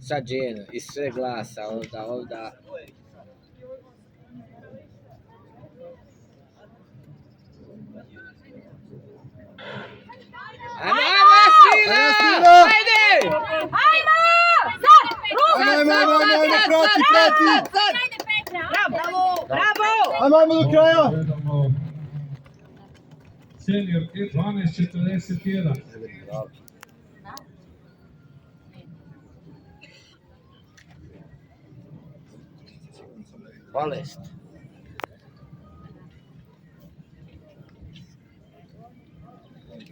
Sad Dženo, iz sve glasa, ovda. Ajmo, Jasmina! Ajde! Ajmo! Sad! Prati! Bravo! Ajmo do kraja! Seniorke 12:41. Bolest.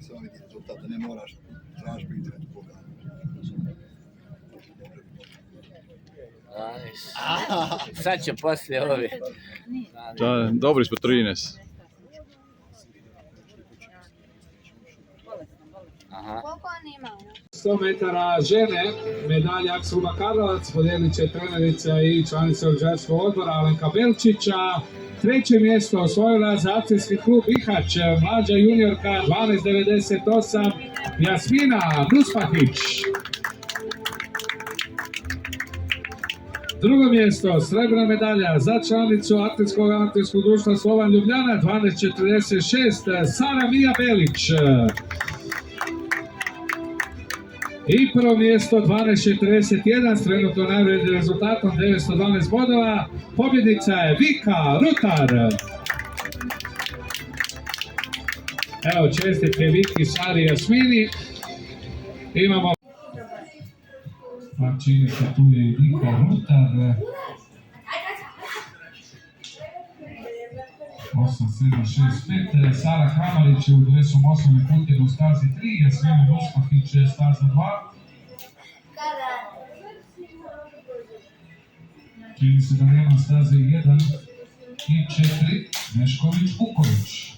Samo vidi rezultat, da ne moraš tražiti po internetu koga. Sad će poslije ovi. Da, dobri smo 13. Aha. 100 metara žene, medalja Akselma Karlovac, podijelit će trenerica i članica organizacijskog odbora Alenka Belčića. Treće mjesto osvojila za akcijski klub Bihać, mlađa juniorka 12:98, Jasmina Nuspahić. Drugo mjesto, srebrna medalja za članicu atletskog amaterskog društva Slovan Ljubljana 12:46, Sara Mija Belić. I prvo mjesto 12:41 s trenutno najboljim rezultatom 912 bodova. Pobjednica je Vika Rutar. Evo čestitke Viki, Sari i Jasmini. Imamo činjenica, tu je i Vika Rutar. 8-7-6-5. Sara Kramarić je u dresu Mosovne Kutije u stazi 3, Jasmina Nuspahić je staza 2. Čini se da nema staze 1 i 4, Nešković Kuković.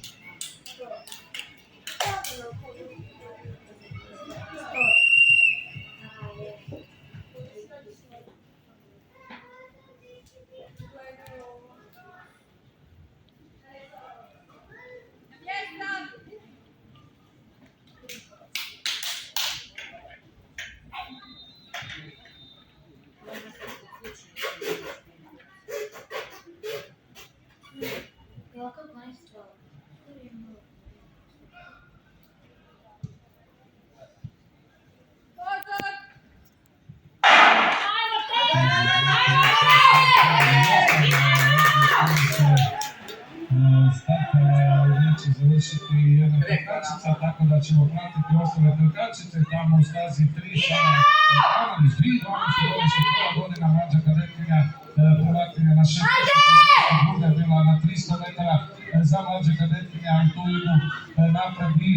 Neće završiti jedna trkačica, tako da ćemo pratiti ostale trkačice. Tamo u stazi 3 Sara Kramarić, 2012. godina, mlađa kadetkinja, prvakinja na 600 metara, druga je bila na 300 metara za mlađe kadetkinja, i tu idu napred i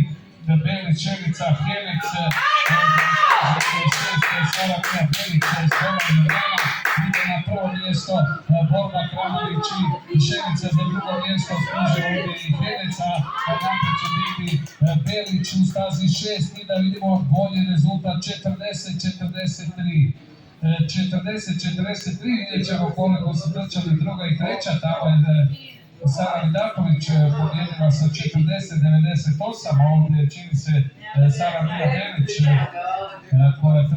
Belić, Ševica, Hjenec, Sara Mija Belić, Slovan Ljubljana, ide na prvo mjesto Borba Kramarić i Ševica, za drugo mjesto stiže ovdje i Hjeneca, napred će biti Belić u stazi 6 i da vidimo bolji rezultat 40-43. 40-43, vidjet ćemo koliko su trčali druga i treća, tamo je Sara Vidaković pobjedila sa 40-98, a ovdje čini se Sara Mija Belić koja je